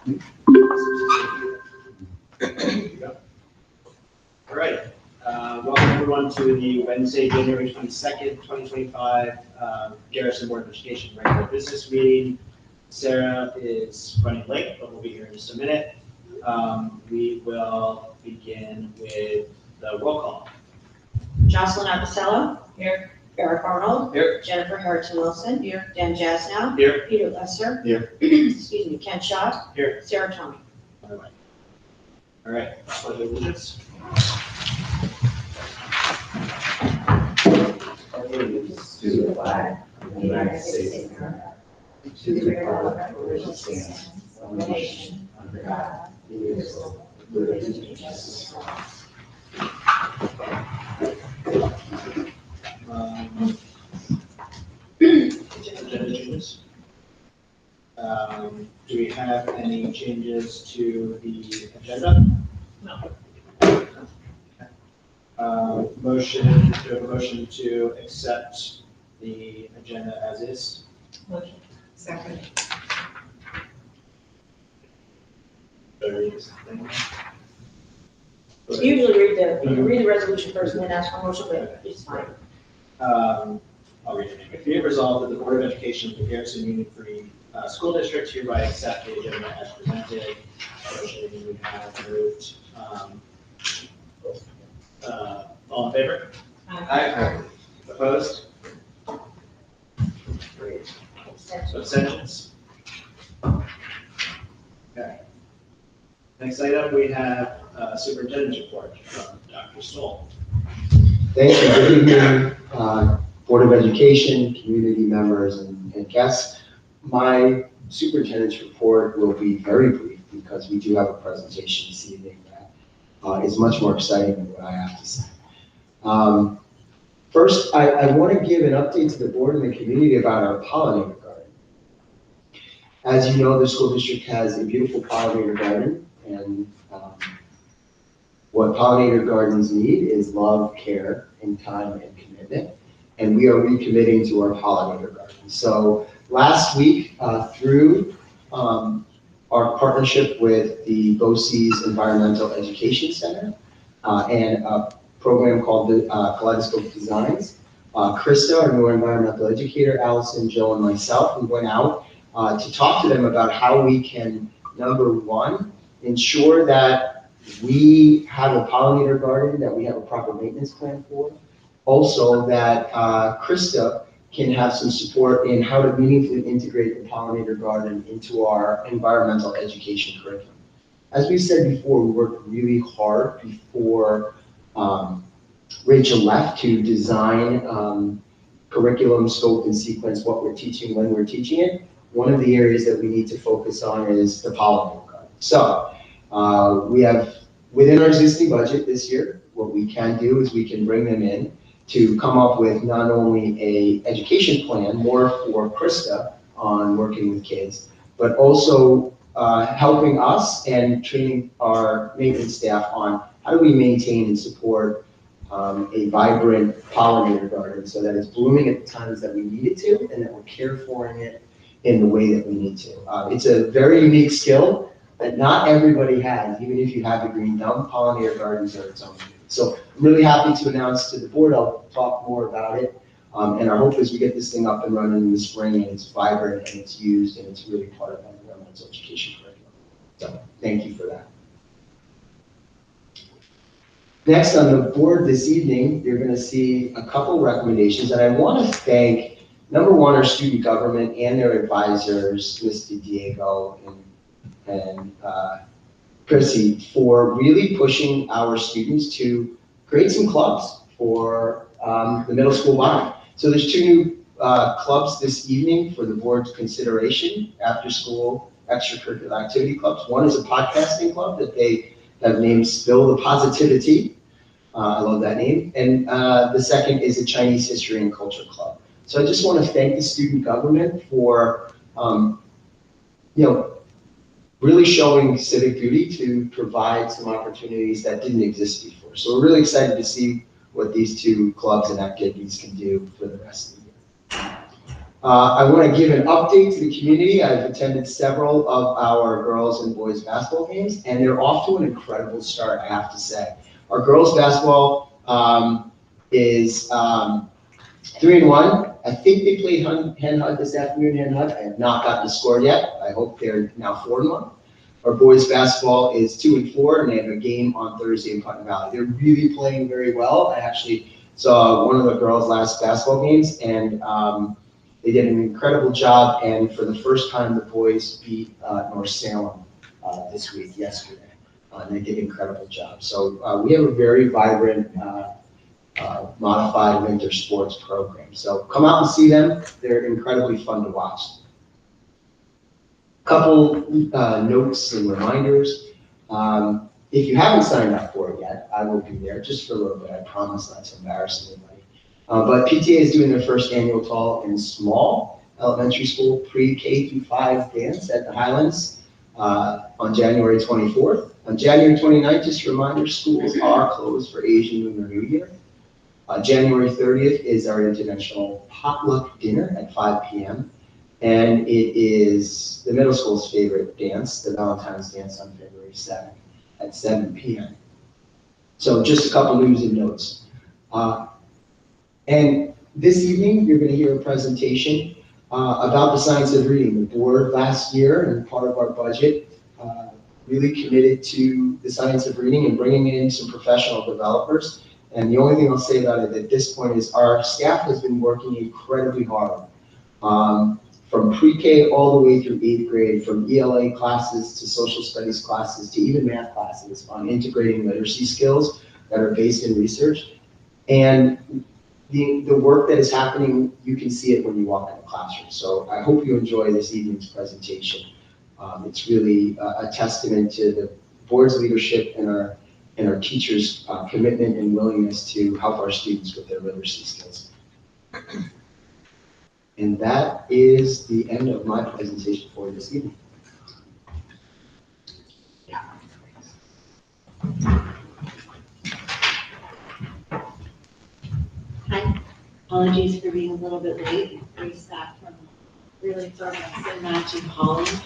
All right. Welcome everyone to the Wednesday, January 22nd, 2025 Garrison Board of Education regular business meeting. Sarah is running late, but we'll be here in just a minute. We will begin with the roll call. Jocelyn Apicello. Here. Eric Arnold. Here. Jennifer Harrison Wilson. Here. Dan Jasnow. Here. Peter Lesser. Here. Excuse me, Ken Shaw. Here. Sarah Tomey. All right. Pledge of allegiance. Allegiance to the flag of the United States of America, to the republic for which it stands, one nation, under God, indivisible, with liberty and justice for all. Agenda changes. Do we have any changes to the agenda? No. Motion to accept the agenda as is. Motion. Second. Usually read the resolution first and then ask for motion, but it's fine. I'll read it anyway. Be it resolved that the Board of Education of the Garrison Union Free School District hereby accept the agenda as presented. Motion we have moved. All in favor? Aye. Opposed? Great. Abstentions? Okay. Next item, we have superintendent's report from Dr. Stoll. Thank you. Good evening, Board of Education, community members, and guests. My superintendent's report will be very brief because we do have a presentation this evening that is much more exciting than what I have to say. First, I want to give an update to the board and the community about our pollinator garden. As you know, the school district has a beautiful pollinator garden, and what pollinator gardens need is love, care, and time and commitment. And we are recommitting to our pollinator garden. So last week, through our partnership with the BOCE's Environmental Education Center and a program called the Kaleidoscope Designs, Krista, our new environmental educator, Allison, Joe, and myself, we went out to talk to them about how we can, number one, ensure that we have a pollinator garden that we have a proper maintenance plan for. Also that Krista can have some support in how to meaningfully integrate the pollinator garden into our environmental education curriculum. As we said before, we worked really hard before Rachel left to design curriculum, scope, and sequence what we're teaching when we're teaching it. One of the areas that we need to focus on is the pollinator garden. So we have, within our existing budget this year, what we can do is we can bring them in to come up with not only a education plan, more for Krista on working with kids, but also helping us and training our maintenance staff on how do we maintain and support a vibrant pollinator garden so that it's blooming at the times that we need it to and that we're care for it in the way that we need to. It's a very unique skill that not everybody has, even if you have the green thumb. Pollinator gardens are its own. So I'm really happy to announce to the board, I'll talk more about it. And our hope is we get this thing up and running in the spring and it's vibrant and it's used and it's really part of our environmental education curriculum. So thank you for that. Next on the board this evening, you're going to see a couple recommendations, and I want to thank, number one, our student government and their advisors, Mr. Diego and Chrissy, for really pushing our students to create some clubs for the middle school body. So there's two new clubs this evening for the board's consideration, after school extracurricular activity clubs. One is a podcasting club that they have named Spill the Positivity. I love that name. And the second is a Chinese History and Culture Club. So I just want to thank the student government for, really showing civic duty to provide some opportunities that didn't exist before. So we're really excited to see what these two clubs and activities can do for the rest of the year. I want to give an update to the community. I've attended several of our girls and boys basketball games, and they're off to an incredible start, I have to say. Our girls basketball is 3-1. I think they played Hen Hut this afternoon, Hen Hut. I have not gotten the score yet. I hope they're now 4-1. Our boys basketball is 2-4, and they have a game on Thursday in Putnam Valley. They're really playing very well. I actually saw one of the girls' last basketball games, and they did an incredible job. And for the first time, the boys beat North Salem this week, yesterday. And they did an incredible job. So we have a very vibrant modified winter sports program. So come out and see them. They're incredibly fun to watch. Couple notes and reminders. If you haven't signed up for it yet, I will be there just for a little bit. I promise not to embarrass anybody. But PTA is doing their first annual tall and small elementary school pre-K through 5 dance at the Highlands on January 24th. On January 29th, just a reminder, schools are closed for Asian Lunar New Year. January 30th is our international potluck dinner at 5 p.m. And it is the middle school's favorite dance, the Valentine's dance on February 7th at 7 p.m. So just a couple news and notes. And this evening, you're going to hear a presentation about the science of reading. The board last year, and part of our budget, really committed to the science of reading and bringing in some professional developers. And the only thing I'll say about it at this point is our staff has been working incredibly hard. From pre-K all the way through 8th grade, from ELA classes to social studies classes to even math classes on integrating literacy skills that are based in research. And the work that is happening, you can see it when you walk in the classroom. So I hope you enjoy this evening's presentation. It's really a testament to the board's leadership and our teachers' commitment and willingness to help our students with their literacy skills. And that is the end of my presentation for this evening. Hi, apologies for being a little bit late. We staff from really throwing us in matching Holland.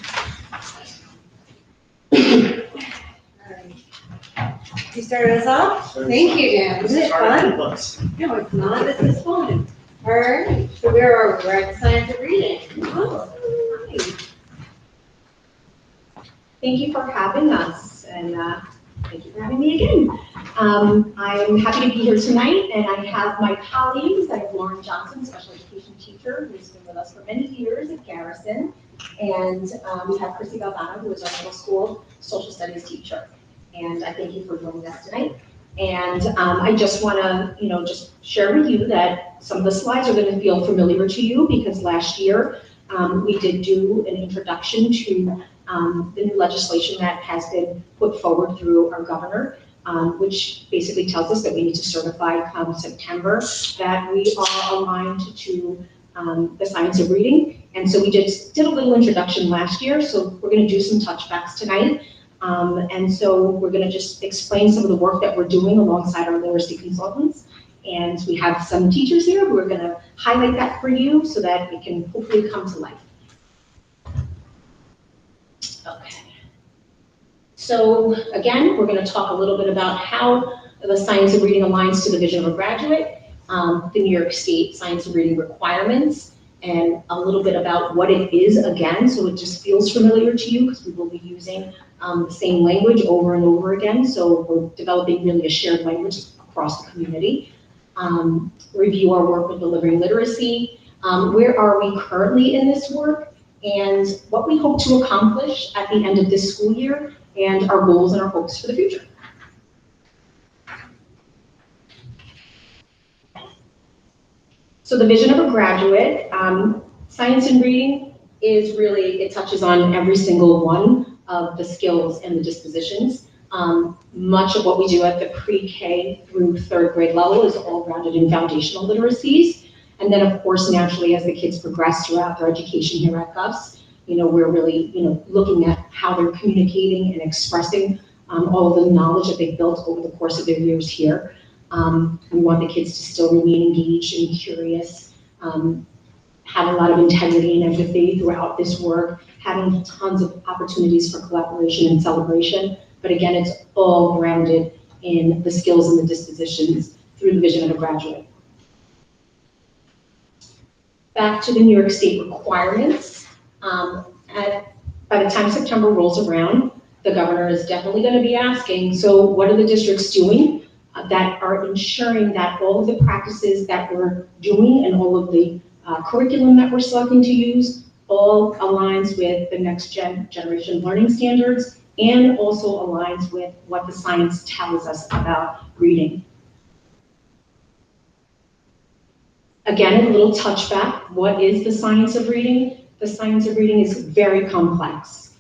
You started us off? Thank you, Dan. Isn't it fun? No, it's not. This is fun. All right. So we are at science of reading. Awesome. Hi. Thank you for having us, and thank you for having me again. I'm happy to be here tonight, and I have my colleagues. I have Lauren Johnson, special education teacher, who's been with us for many years at Garrison, and we have Chrissy Galvano, who is our middle school social studies teacher. And I thank you for joining us tonight. And I just want to, just share with you that some of the slides are going to feel familiar to you because last year we did do an introduction to the new legislation that has been put forward through our governor, which basically tells us that we need to certify come September that we are aligned to the science of reading. And so we did a little introduction last year, so we're going to do some touchbacks tonight. And so we're going to just explain some of the work that we're doing alongside our literacy consultants. And we have some teachers here who are going to highlight that for you so that it can hopefully come to life. Okay. So again, we're going to talk a little bit about how the science of reading aligns to the vision of a graduate, the New York State science of reading requirements, and a little bit about what it is again, so it just feels familiar to you because we will be using the same language over and over again. So we're developing really a shared language across the community. Review our work with delivering literacy. Where are we currently in this work and what we hope to accomplish at the end of this school year and our goals and our hopes for the future. So the vision of a graduate, science and reading is really, it touches on every single one of the skills and the dispositions. Much of what we do at the pre-K through 3rd grade level is all grounded in foundational literacies. And then of course, naturally, as the kids progress throughout their education here at GUFS, we're really, looking at how they're communicating and expressing all of the knowledge that they've built over the course of their years here. We want the kids to still remain engaged and curious, have a lot of integrity and empathy throughout this work, having tons of opportunities for collaboration and celebration. But again, it's all grounded in the skills and the dispositions through the vision of a graduate. Back to the New York State requirements. By the time September rolls around, the governor is definitely going to be asking, so what are the districts doing that are ensuring that all of the practices that we're doing and all of the curriculum that we're selecting to use all aligns with the next generation learning standards and also aligns with what the science tells us about reading. Again, a little touchback. What is the science of reading? The science of reading is very complex.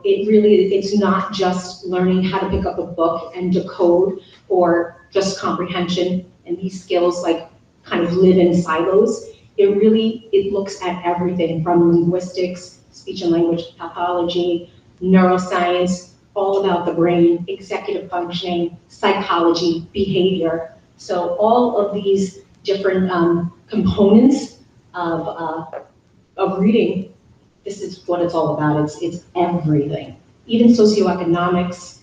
It's not just learning how to pick up a book and decode or just comprehension, and these skills like kind of live in silos. It looks at everything from linguistics, speech and language pathology, neuroscience, all about the brain, executive functioning, psychology, behavior. So all of these different components of reading, this is what it's all about. It's everything. Even socioeconomics,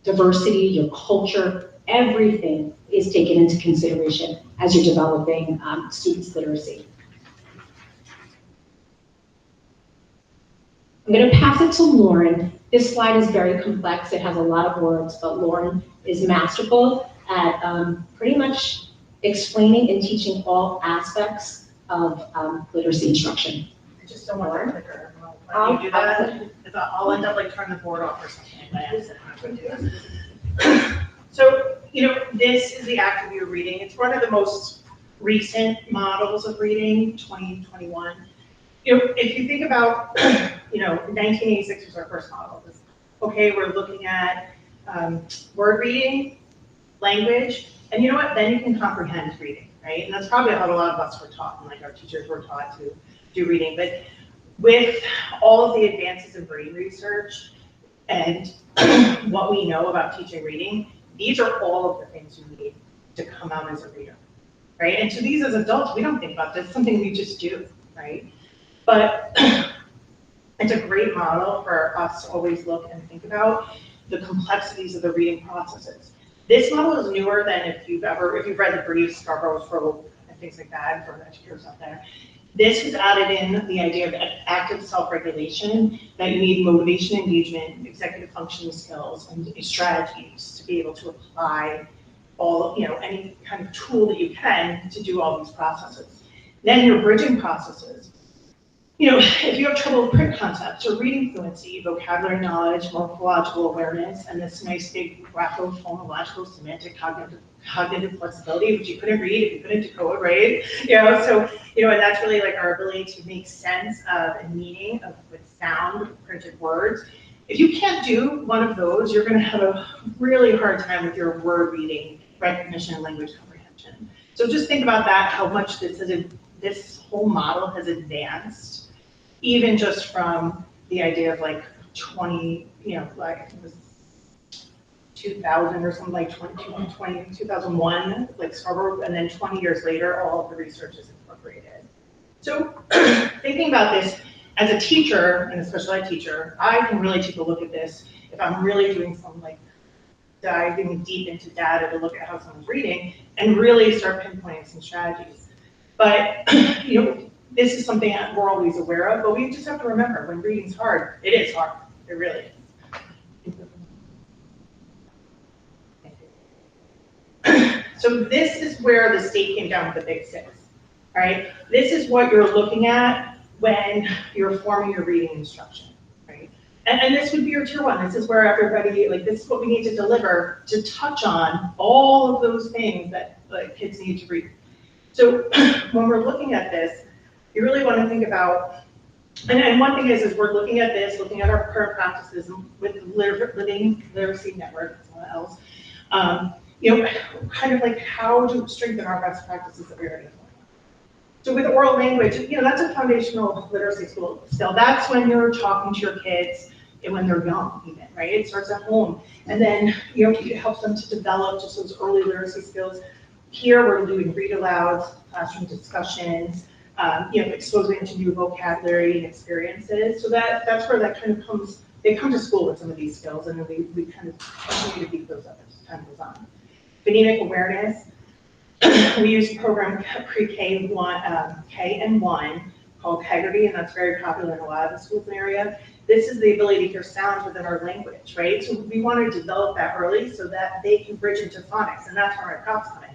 diversity, your culture, everything is taken into consideration as you're developing students' literacy. I'm going to pass it to Lauren. This slide is very complex. It has a lot of words, but Lauren is masterful at pretty much explaining and teaching all aspects of literacy instruction. I just don't want to clicker. When you do that, I'll end up like turning the board off or something by accident. I'm going to do this. So, this is the active view of reading. It's one of the most recent models of reading, 2021. If you think about, 1986 was our first model. Okay, we're looking at word reading, language, and you know what? Then you can comprehend reading, right? And that's probably how a lot of us were taught, and like our teachers were taught to do reading. But with all of the advances in brain research and what we know about teaching reading, these are all of the things you need to come out as a reader, right? And to these as adults, we don't think about this, it's something we just do, right? But it's a great model for us to always look and think about the complexities of the reading processes. This model is newer than if you've read the briefs, Scarborough's Probe, and things like that for educators out there. This has added in the idea of active self-regulation, that you need motivation, engagement, executive functioning skills, and strategies to be able to apply all, any kind of tool that you can to do all these processes. Then your bridging processes. If you have trouble with print concepts or reading fluency, vocabulary knowledge, morphological awareness, and this nice big graphophonological semantic cognitive flexibility, which you couldn't read if you couldn't decode, right? And that's really like our ability to make sense of and meaning with sound, printed words. If you can't do one of those, you're going to have a really hard time with your word reading, recognition, and language comprehension. So just think about that, how much this whole model has advanced, even just from the idea of like 20, like it was 2000 or something, like 2001, like Scarborough, and then 20 years later, all of the research is incorporated. So thinking about this as a teacher and a special ed teacher, I can really take a look at this if I'm really doing some like diving deep into data to look at how someone's reading and really start pinpointing some strategies. But, this is something that we're always aware of, but we just have to remember when reading's hard, it is hard. It really is. So this is where the state came down with the Big Six, all right? This is what you're looking at when you're forming your reading instruction, right? And this would be your tier one. This is where everybody, this is what we need to deliver to touch on all of those things that kids need to read. So when we're looking at this, you really want to think about, and one thing is we're looking at this, looking at our current practices with Living Literacy Network, someone else, kind of like how to strengthen our best practices that we already have. So with oral language, that's a foundational literacy skill. That's when you're talking to your kids and when they're young even, right? It starts at home. And then, it helps them to develop just those early literacy skills Here, we're doing read alouds, classroom discussions, exposing to new vocabulary and experiences. So that's where that kind of comes, they come to school with some of these skills, and then we kind of continue to beat those up as time goes on. Phonemic awareness, we use a program pre-K K and 1 called Haggerty, and that's very popular in a lot of the schools in the area. This is the ability to hear sounds within our language, right? So we want to develop that early so that they can bridge into phonics, and that's where my props come in.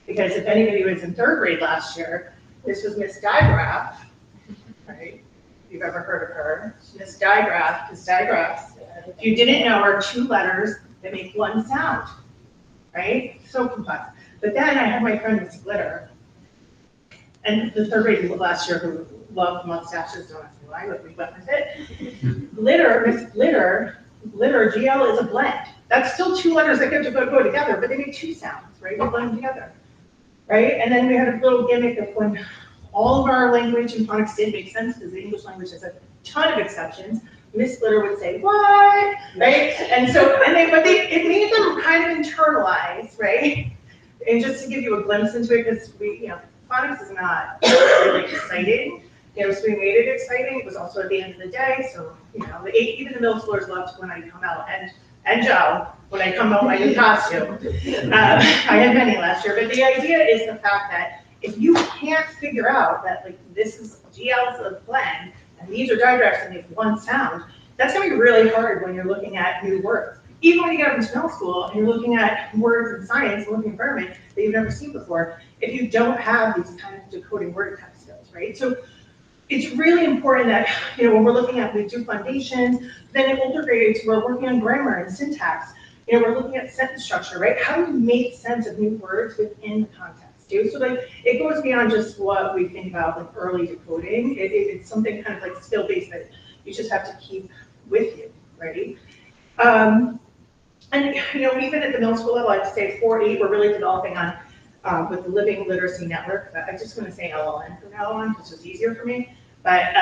Because if anybody was in 3rd grade last year, this was Miss Digraph, right? If you've ever heard of her, Miss Digraph, because digraphs, if you didn't know, are 2 letters that make 1 sound, right? So complex. But then I had my friend Miss Glitter, and the 3rd grade last year who loved mustaches, don't ask me why, but we went with it. Glitter, Miss Glitter, GL is a blend. That's still 2 letters that get to go together, but they make 2 sounds, right? They blend together, right? And then we had a little gimmick of when all of our language and phonics did make sense, because the English language has a ton of exceptions. Miss Glitter would say, what, right? And so, but it made them kind of internalize, right? And just to give you a glimpse into it, because phonics is not really exciting. So we made it exciting. It was also at the end of the day. So, even the middle schoolers loved when I come out, and Joe, when I come out in my new costume. I had many last year, but the idea is the fact that if you can't figure out that, like, this is GL's a blend, and these are digraphs and make 1 sound, that's gonna be really hard when you're looking at new words. Even when you get up into middle school and you're looking at words in science and living environment that you've never seen before, if you don't have these kind of decoding word kind of skills, right? So it's really important that, when we're looking at, we do foundations, then in older grades, we're working on grammar and syntax. We're looking at sentence structure, right? How do we make sense of new words within the context, too? So like, it goes beyond just what we think about like early decoding. It's something kind of like skill-based that you just have to keep with you, right? And even at the middle school level, I'd say 4-8, we're really developing on with the Living Literacy Network. I'm just going to say LLN from now on, because it's easier for me. But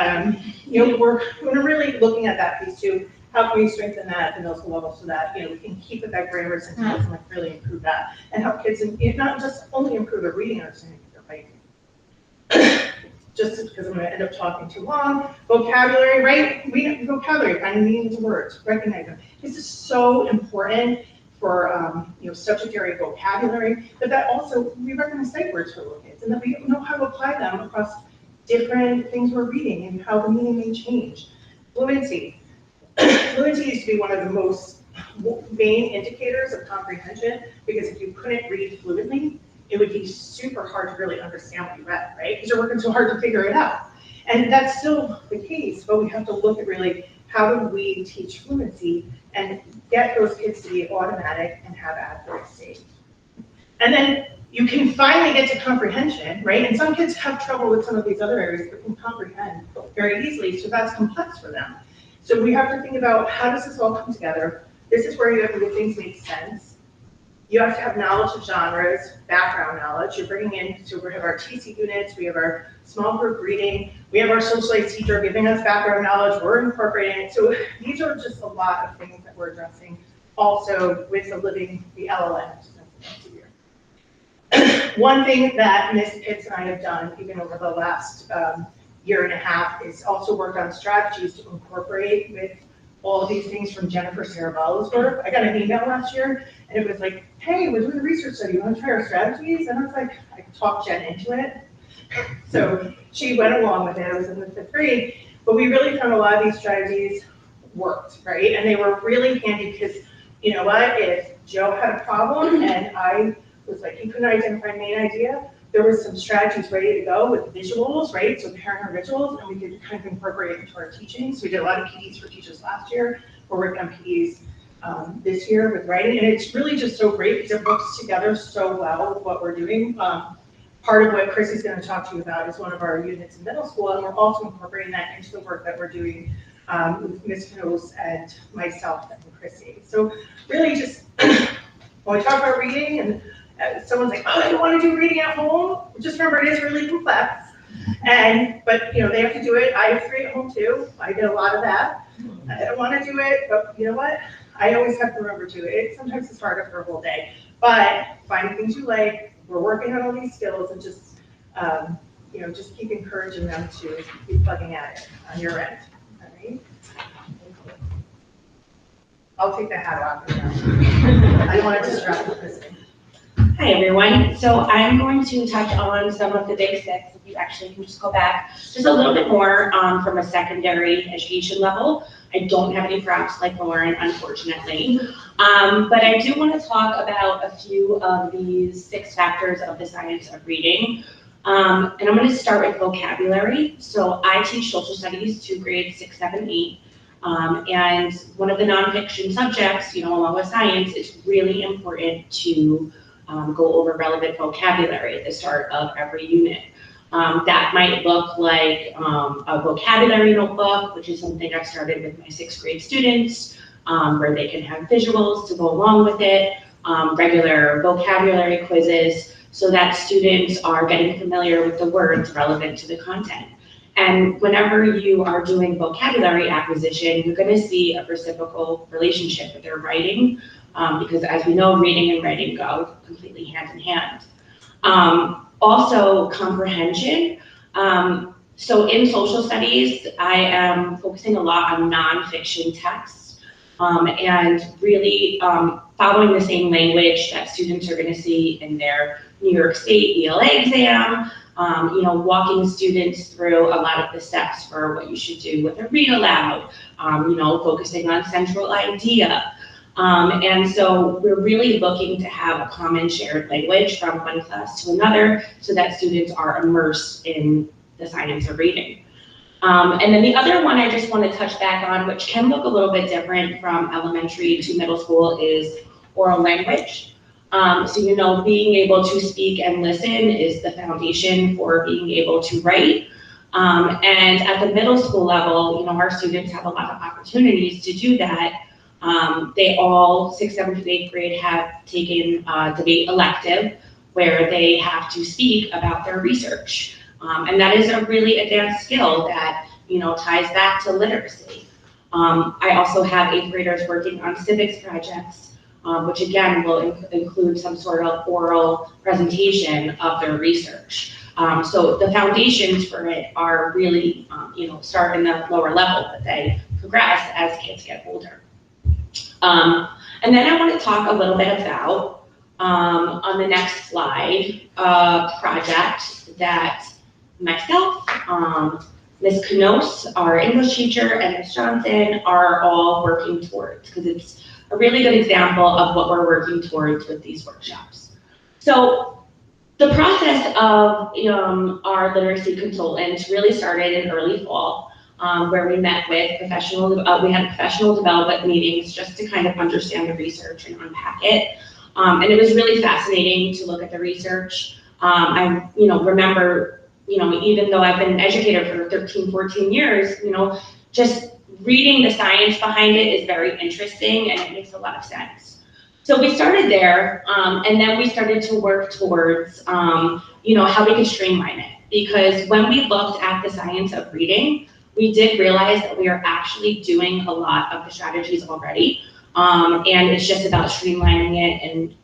we're really looking at that piece too. How can we strengthen that at the middle school level so that we can keep with that grammar syntax and like really improve that, and help kids not just only improve their reading understanding, but their writing. Just because I'm going to end up talking too long. Vocabulary, right? Vocabulary, finding meanings of words, recognize them. This is so important for subject area vocabulary, but that also we recognize sight words for little kids, and that we know how to apply them across different things we're reading and how the meaning may change. Fluency. Fluency used to be one of the most main indicators of comprehension, because if you couldn't read fluently, it would be super hard to really understand what you read, right? Because you're working so hard to figure it out. And that's still the case, but we have to look at really how do we teach fluency and get those kids to be automatic and have accuracy. And then you can finally get to comprehension, right? And some kids have trouble with some of these other areas, but can comprehend very easily, so that's complex for them. So we have to think about, how does this all come together? This is where you have to get things make sense. You have to have knowledge of genres, background knowledge. You're bringing in, so we have our TC units, we have our small group reading, we have our social studies teacher giving us background knowledge, we're incorporating it. So these are just a lot of things that we're addressing. Also with the LLM, one thing that Ms. Pitts and I have done, even over the last year and a half, is also work on strategies to incorporate with all of these things from Jennifer Sarabella's work. I got an email last year, and it was like, hey, we're doing a research study, you want to try our strategies? And I was like, I talked Jen into it. So she went along with it. I was in the 5th grade, but we really found a lot of these strategies worked, right? And they were really handy because, you know what, if Joe had a problem and I was like, he couldn't identify the main idea, there was some strategies ready to go with visuals, right? So pairing our visuals, and we could kind of incorporate it into our teaching. So we did a lot of PDs for teachers last year. We're working on PDs this year with writing, and it's really just so great because it works together so well with what we're doing. Part of what Chrissy's going to talk to you about is one of our units in middle school, and we're also incorporating that into the work that we're doing with Ms. Knowles and myself and Chrissy. So really just, when we talk about reading and someone's like, oh, I don't want to do reading at home, just remember it is really complex. But they have to do it. I have 3 at home too. I get a lot of that. I don't want to do it, but you know what? I always have to remember to. Sometimes it's hard after a whole day. But find things you like, we're working on all these skills and just, just keep encouraging them to keep plugging at it on your end, all right? I'll take the hat off now. I don't want to distract the president. Hi, everyone. So I'm going to touch on some of the big six. If you actually can just go back just a little bit more from a secondary education level. I don't have any props like Lauren, unfortunately. But I do want to talk about a few of these 6 factors of the science of reading. And I'm going to start with vocabulary. So I teach social studies to grades 6, 7, 8. And one of the nonfiction subjects, along with science, it's really important to go over relevant vocabulary at the start of every unit. That might look like a vocabulary notebook, which is something I've started with my 6th grade students, where they can have visuals to go along with it, regular vocabulary quizzes, so that students are getting familiar with the words relevant to the content. And whenever you are doing vocabulary acquisition, you're going to see a reciprocal relationship with their writing, because as we know, reading and writing go completely hand in hand. Also, comprehension. So in social studies, I am focusing a lot on nonfiction texts, and really following the same language that students are going to see in their New York State ELA exam, walking students through a lot of the steps for what you should do with a read aloud, focusing on central idea. And so we're really looking to have a common shared language from one class to another so that students are immersed in the science of reading. And then the other one I just want to touch back on, which can look a little bit different from elementary to middle school, is oral language. So, being able to speak and listen is the foundation for being able to write. And at the middle school level, our students have a lot of opportunities to do that. They all, 6th, 7th, 8th grade, have taken a debate elective where they have to speak about their research. And that is a really advanced skill that, ties back to literacy. I also have 8th graders working on civics projects, which again will include some sort of oral presentation of their research. So the foundations for it are really, start in the lower level, but they progress as kids get older. And then I want to talk a little bit about, on the next slide, a project that myself, Ms. Canos, our English teacher, and Ms. Johnson are all working towards, because it's a really good example of what we're working towards with these workshops. So the process of our literacy consultants really started in early fall, where we met with we had professional development meetings just to kind of understand the research and unpack it. And it was really fascinating to look at the research. I remember, even though I've been an educator for 13, 14 years, just reading the science behind it is very interesting and it makes a lot of sense. So we started there, and then we started to work towards, how we could streamline it. Because when we looked at the science of reading, we did realize that we are actually doing a lot of the strategies already. And it's just about streamlining it and,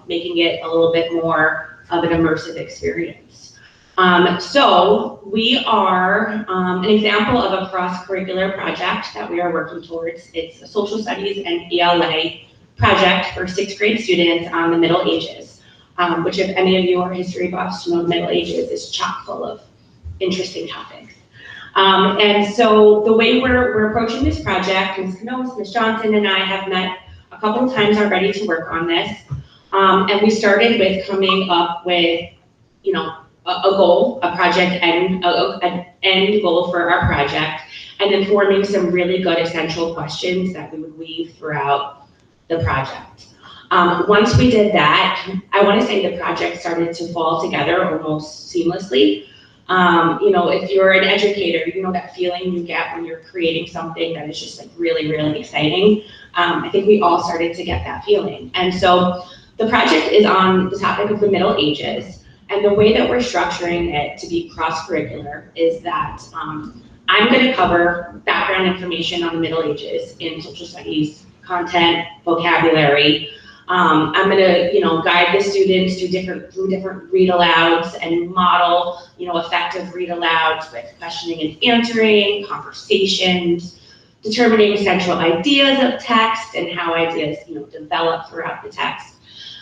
making it a little bit more of an immersive experience. So we are an example of a cross-curricular project that we are working towards. It's a social studies and ELA project for 6th grade students on the Middle Ages, which if any of you are history buffs, the Middle Ages is chock full of interesting topics. And so the way we're approaching this project, Ms. Canos, Ms. Johnson, and I have met a couple of times already to work on this. And we started with coming up with, a goal, a project end, an end goal for our project, and then forming some really good essential questions that we would weave throughout the project. Once we did that, I want to say the project started to fall together almost seamlessly. If you're an educator, that feeling you get when you're creating something that is just like really, really exciting. I think we all started to get that feeling. And so the project is on the topic of the Middle Ages. And the way that we're structuring it to be cross-curricular is that I'm going to cover background information on the Middle Ages in social studies, content, vocabulary. I'm gonna, guide the students through different read alouds and model, effective read alouds with questioning and answering, conversations, determining central ideas of text and how ideas, develop throughout the text.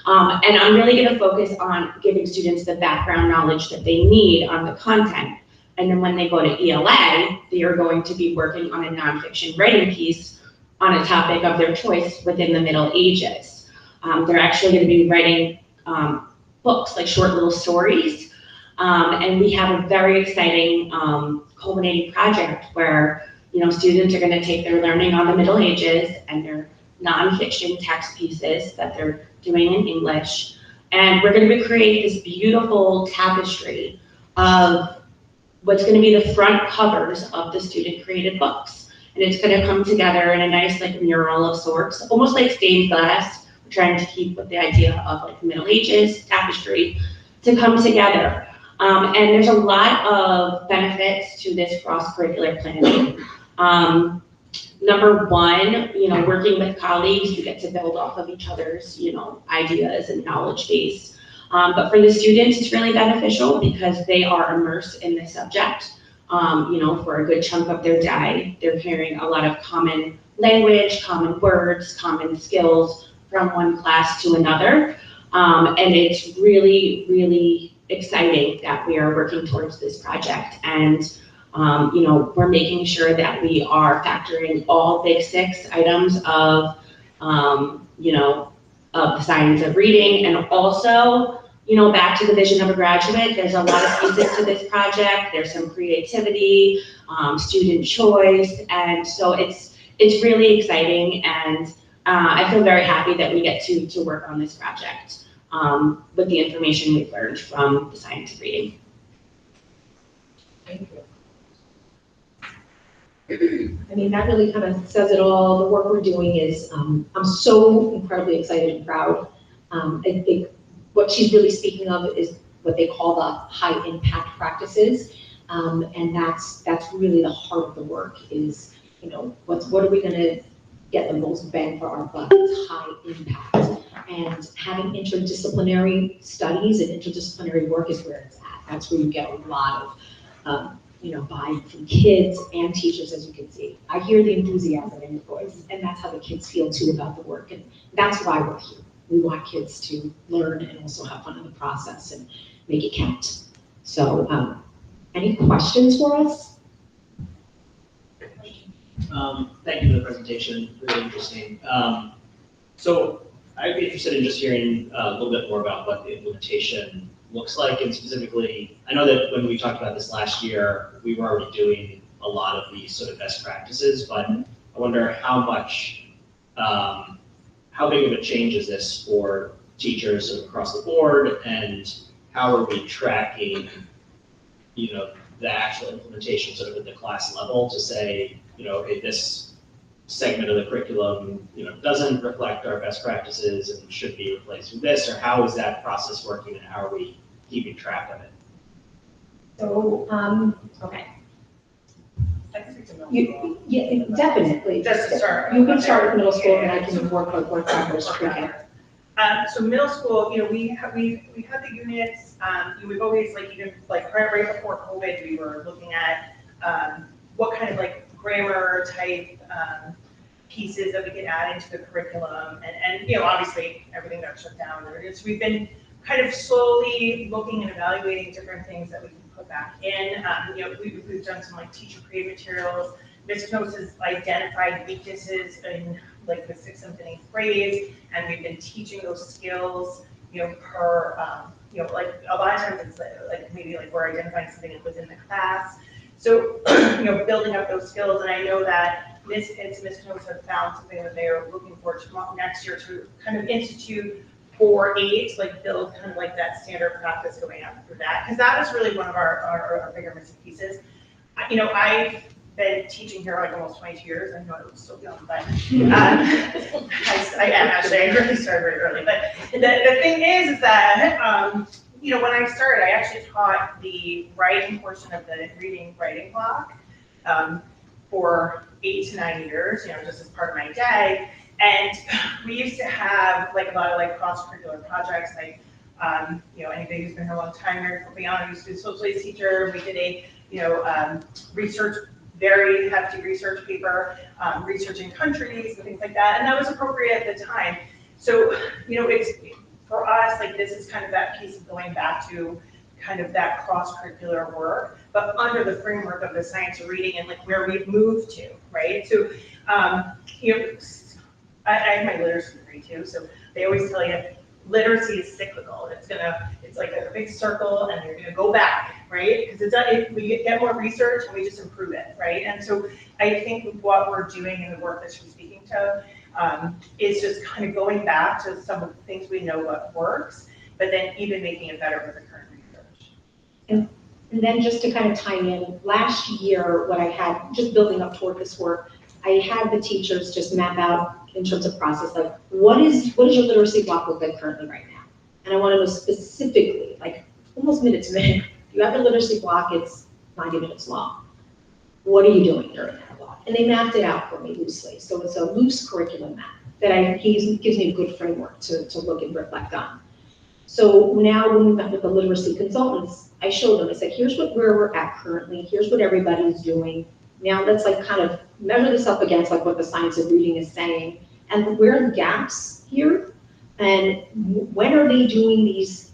And I'm really gonna focus on giving students the background knowledge that they need on the content. And then when they go to ELA, they are going to be working on a nonfiction writing piece on a topic of their choice within the Middle Ages. They're actually going to be writing books, like short little stories. And we have a very exciting culminating project where, students are going to take their learning on the Middle Ages and their nonfiction text pieces that they're doing in English. And we're going to create this beautiful tapestry of what's going to be the front covers of the student created books. And it's going to come together in a nice like mural of sorts, almost like stained glass. We're trying to keep with the idea of like Middle Ages tapestry to come together. And there's a lot of benefits to this cross-curricular planning. Number one, working with colleagues, you get to build off of each other's, ideas and knowledge base. But for the students, it's really beneficial because they are immersed in the subject. For a good chunk of their day, they're hearing a lot of common language, common words, common skills from one class to another. And it's really, really exciting that we are working towards this project. And, we're making sure that we are factoring all Big Six items of, of the science of reading, and also, back to the vision of a graduate, there's a lot of pieces to this project. There's some creativity, student choice, and so it's really exciting, and I feel very happy that we get to work on this project with the information we've learned from the science of reading. Thank you. I mean, that really kind of says it all. The work we're doing is, I'm so incredibly excited and proud. I think what she's really speaking of is what they call the high impact practices. And that's really the heart of the work is, what are we gonna get the most bang for our buck? It's high impact. And having interdisciplinary studies and interdisciplinary work is where it's at. That's where you get a lot of, buy-in from kids and teachers, as you can see. I hear the enthusiasm in your voice, and that's how the kids feel too about the work. And that's why we're here. We want kids to learn and also have fun in the process and make it count. So, any questions for us? Thank you for the presentation, really interesting. So I'd be interested in just hearing a little bit more about what the implementation looks like, and specifically, I know that when we talked about this last year, we were already doing a lot of these sort of best practices, but I wonder how big of a change is this for teachers sort of across the board, and how are we tracking, the actual implementation sort of at the class level to say, if this segment of the curriculum, doesn't reflect our best practices and should be replaced with this, or how is that process working and how are we keeping track of it? So, okay. You, Yeah, definitely. Just to start. You can start with middle school and I can work backwards. Okay. So middle school, we had the units, we've always even right before COVID, we were looking at what kind of grammar type pieces that we could add into the curriculum, and obviously everything got shut down. We've been kind of slowly looking and evaluating different things that we can put back in. We've done some teacher created materials. Ms. Knows has identified weaknesses in the 6th and 8th grades, and we've been teaching those skills, per, a lot of times it's maybe we're identifying something within the class. So, building up those skills, and I know that Ms. Knows have found something that they are looking forward to next year to kind of institute for aides, build kind of that standard practice going after that, because that is really one of our bigger missing pieces. I've been teaching here almost 22 years. I know I was still young, but I am actually. I really started very early. But the thing is that when I started, I actually taught the writing portion of the writing block for 8 to 9 years. Just as part of my day. And we used to have like a lot of like cross-curricular projects, like, anybody who's been here a long time, Mary Corbiano used to be a social studies teacher. We did a, research, very hefty research paper, researching countries and things like that. And that was appropriate at the time. So, it's, for us, like this is kind of that piece of going back to kind of that cross-curricular work, but under the framework of the science of reading and like where we've moved to, right? So, I have my literacy degree too, so they always tell you literacy is cyclical. It's like a big circle and you're gonna go back, right? Because we get more research and we just improve it, right? And so I think what we're doing in the work that she's speaking to is just kind of going back to some of the things we know what works, but then even making it better with the current research. And then just to kind of tie in, last year, what I had, just building up toward this work, I had the teachers just map out in terms of process, like what is your literacy block look like currently right now? And I want to know specifically, like almost minute to minute, you have a literacy block, it's 90 minutes long. What are you doing during that block? And they mapped it out for me loosely. So it's a loose curriculum map that gives me a good framework to look and reflect on. So now when we met with the literacy consultants, I showed them, I said, here's where we're at currently, here's what everybody's doing. Now let's like kind of measure this up against like what the science of reading is saying, and where are the gaps here, and when are they doing these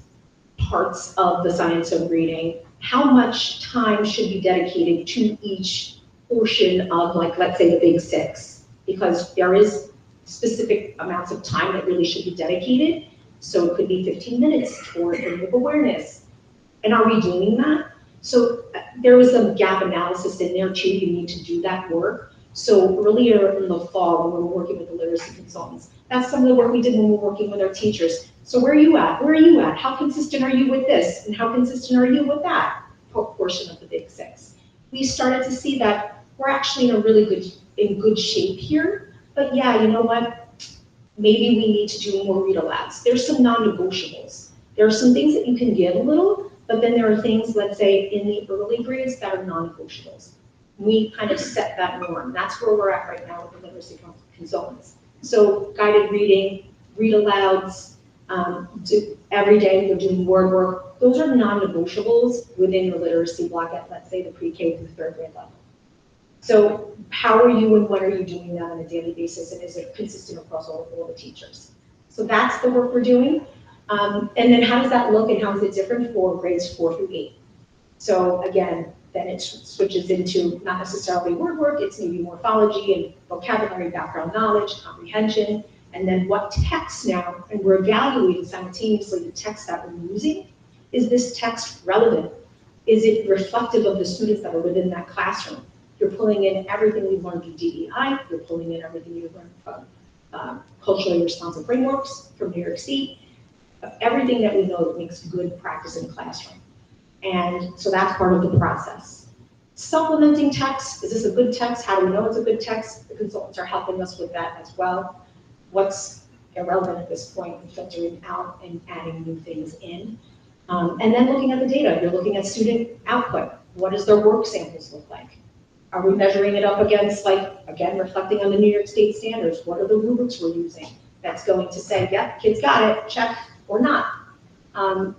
parts of the science of reading? How much time should be dedicated to each portion of, like, let's say the big six, because there is specific amounts of time that really should be dedicated. So it could be 15 minutes for reading awareness. And are we doing that? So there was some gap analysis in there too. You need to do that work. So earlier in the fall, when we were working with the literacy consultants, that's some of the work we did when we were working with our teachers. So where are you at? Where are you at? How consistent are you with this? And how consistent are you with that portion of the big six? We started to see that we're actually in good shape here. But yeah, you know what? Maybe we need to do more read alouds. There's some non-negotiables. There are some things that you can give a little, but then there are things, let's say, in the early grades that are non-negotiables. We kind of set that norm. That's where we're at right now with the literacy consultants. So guided reading, read alouds, every day you're doing word work. Those are non-negotiables within your literacy block at, let's say, the pre-K through third grade level. So how are you and when are you doing that on a daily basis, and is it consistent across all the teachers? So that's the work we're doing. And then how does that look and how is it different for grades 4 through 8? So again, then it switches into not necessarily word work, it's maybe morphology and vocabulary, background knowledge, comprehension, and then what text now, and we're evaluating simultaneously the text that we're using. Is this text relevant? Is it reflective of the students that are within that classroom? You're pulling in everything we've learned through DEI, you're pulling in everything you've learned from culturally responsive frameworks from New York State, everything that we know that makes good practice in the classroom. And so that's part of the process. Supplementing text, is this a good text? How do we know it's a good text? The consultants are helping us with that as well. What's irrelevant at this point and filtering out and adding new things in. And then looking at the data, you're looking at student output. What does their work samples look like? Are we measuring it up against, like, again, reflecting on the New York State standards? What are the rubrics we're using? That's going to say, yep, kids got it, check, or not.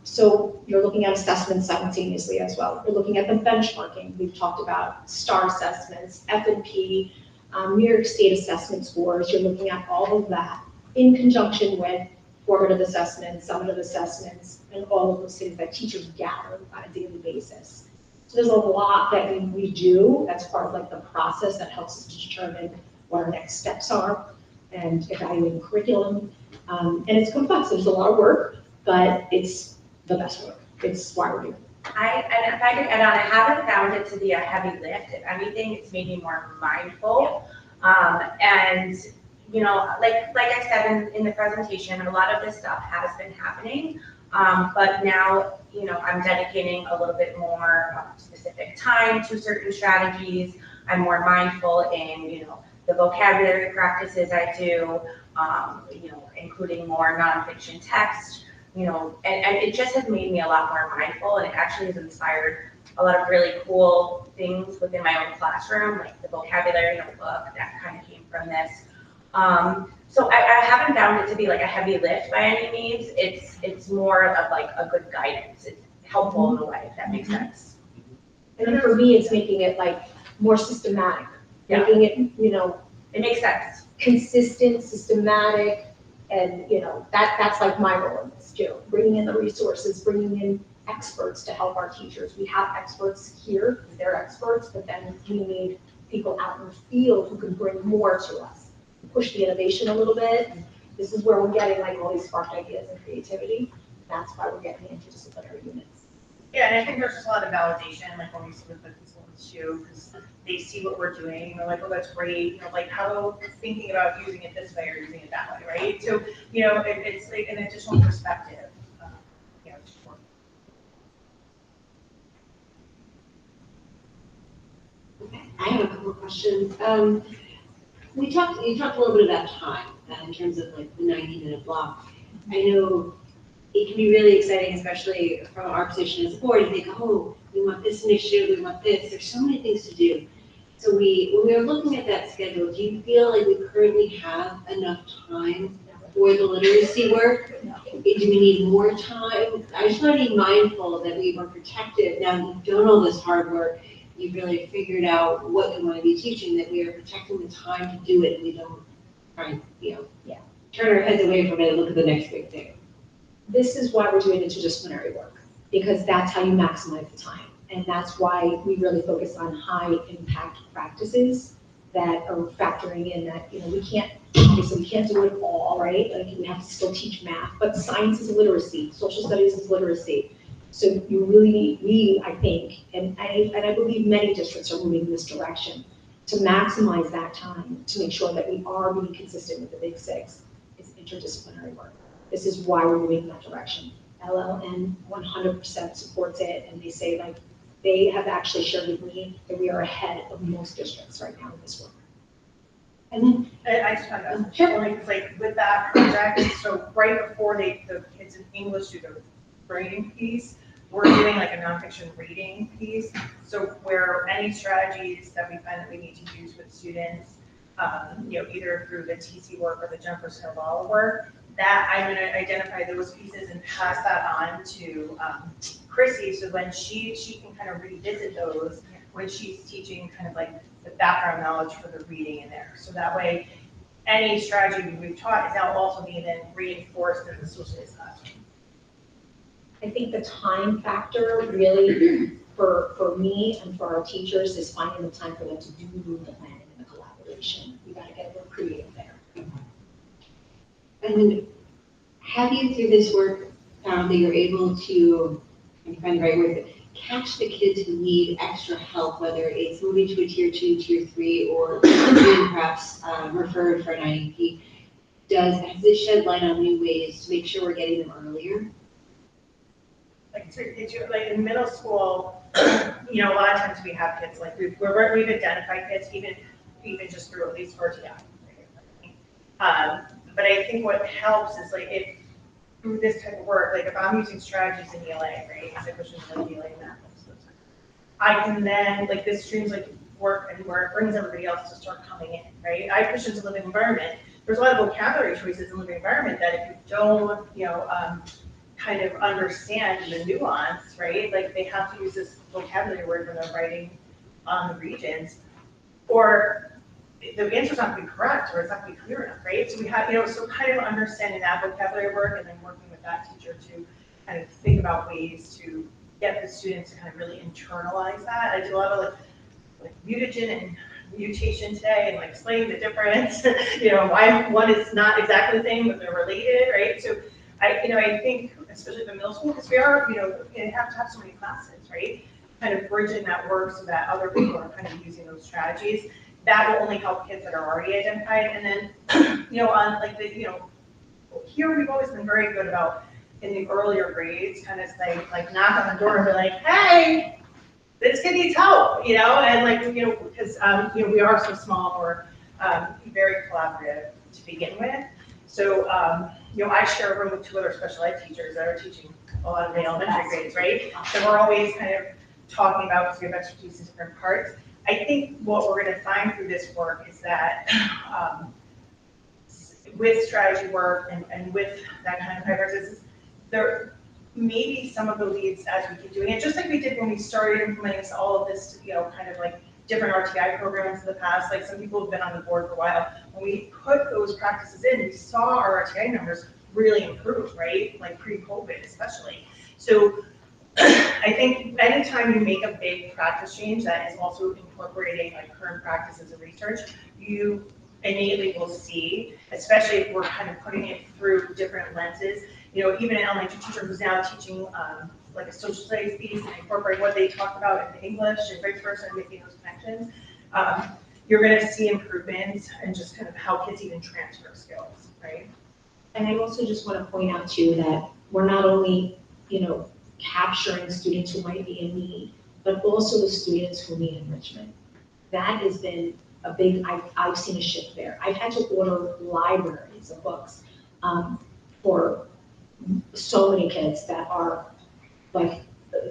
So you're looking at assessments simultaneously as well. You're looking at the benchmarking. We've talked about STAR assessments, F&P, New York State assessment scores. You're looking at all of that in conjunction with formative assessments, summative assessments, and all of those things that teachers gather on a daily basis. So there's a lot that we do as part of like the process that helps us to determine what our next steps are and evaluating curriculum. And it's complex. There's a lot of work, but it's the best work. It's why we're here. And if I could add on, I haven't found it to be a heavy lift. If anything, it's made me more mindful. And you know, like I said in the presentation, a lot of this stuff has been happening. But now, you know, I'm dedicating a little bit more specific time to certain strategies. I'm more mindful in, you know, the vocabulary practices I do, you know, including more nonfiction text, you know, and it just has made me a lot more mindful, and it actually has inspired a lot of really cool things within my own classroom, like the vocabulary notebook that kind of came from this. So I haven't found it to be like a heavy lift by any means. It's more of like a good guidance. It's helpful in a way, if that makes sense. And then for me, it's making it like more systematic, Yeah. making it, you know, It makes sense. consistent, systematic, and, you know, that's like my role in this too. Bringing in the resources, bringing in experts to help our teachers. We have experts here, they're experts, but then we need people out in the field who can bring more to us, push the innovation a little bit. This is where we're getting like all these spark ideas and creativity. That's why we're getting interdisciplinary units. Yeah, and I think there's just a lot of validation, like when we speak with the consultants too, because they see what we're doing, they're like, oh, that's great, you know, like how thinking about using it this way or using it that way, right? So, you know, it's like an additional perspective, you know, to work. I have a couple of questions. You talked a little bit about time in terms of like the 90-minute block. I know it can be really exciting, especially from our position as a board, to think, oh, we want this initiative, we want this. There's so many things to do. So when we are looking at that schedule, do you feel like we currently have enough time for the literacy work? Do we need more time? I just want to be mindful that we were protective. Now you've done all this hard work. You've really figured out what you want to be teaching, that we are protecting the time to do it, and we don't try and, turn our heads away from it and look at the next big thing. This is why we're doing interdisciplinary work, because that's how you maximize the time. And that's why we really focus on high impact practices that are factoring in that, we can't do it all, right? Like we have to still teach math, but science is literacy, social studies is literacy. So you really need, I think, and I believe many districts are moving in this direction, to maximize that time, to make sure that we are being consistent with the big six, is interdisciplinary work. This is why we're moving in that direction. LLN 100% supports it, and they say, like, they have actually shared with me that we are ahead of most districts right now in this work. And then, I just found out, like with that project, so right before the kids in English do the grading piece, we're doing like a nonfiction reading piece. So where any strategies that we find that we need to use with students, either through the TC work or the Jennifer Snowball work, that I'm gonna identify those pieces and pass that on to Chrissy, so when she can kind of revisit those when she's teaching kind of like the background knowledge for the reading in there. So that way, any strategy we've taught is now also being then reinforced in the social studies classroom. I think the time factor really, for me and for our teachers, is finding the time for them to do the planning and the collaboration. We gotta get a little creative there. And then, have you through this work found that you're able to, I'm trying to find the right word, catch the kids who need extra help, whether it's moving to a tier 2, tier 3, or being perhaps referred for an IEP? Has this shed light on new ways to make sure we're getting them earlier? Like in middle school, a lot of times we have kids, like we've identified kids, even just through at least RTI. But I think what helps is like if through this type of work, like if I'm using strategies in ELA, right, because I push into like ELA math, I can then, like this streams like work and where it brings everybody else to start coming in, right? I push into living environment. There's a lot of vocabulary choices in living environment that if you don't, kind of understand the nuance, right? Like they have to use this vocabulary word when they're writing on the regions, or the answer's not going to be correct, or it's not going to be clear enough, right? So we have, so kind of understanding that vocabulary work and then working with that teacher to kind of think about ways to get the students to kind of really internalize that. I do a lot of like mutagen and mutation today and like explaining the difference, why one is not exactly the same, but they're related, right? So I think, especially the middle school, because we are, you have to have so many classes, right? Kind of bridging that work so that other people are kind of using those strategies. That will only help kids that are already identified. And then, on like here we've always been very good about in the earlier grades, kind of say, like knock on the door and be like, hey, this kid needs help, and like, because, we are so small, we're very collaborative to begin with. So, I share a room with 2 other special ed teachers that are teaching a lot of the elementary grades, right? So we're always kind of talking about, because we have expertise in different parts. I think what we're going to find through this work is that with strategy work and with that kind of prioritization, there may be some of the leads as we keep doing it, just like we did when we started implementing all of this, kind of like different RTI programs in the past. Like some people have been on the board for a while. When we put those practices in, we saw our RTI numbers really improve, right? Like pre-COVID especially. So I think anytime you make a big practice change that is also incorporating like current practices and research, you innately will see, especially if we're kind of putting it through different lenses. Even an elementary teacher who's now teaching like a social studies piece and incorporate what they talked about in English and vice versa and making those connections, you're going to see improvements and just kind of how kids even transfer skills, right? And I also just want to point out too that we're not only, capturing students who might be in need, but also the students who need enrichment. That has been a big, I've seen a shift there. I've had to order libraries of books for so many kids that are like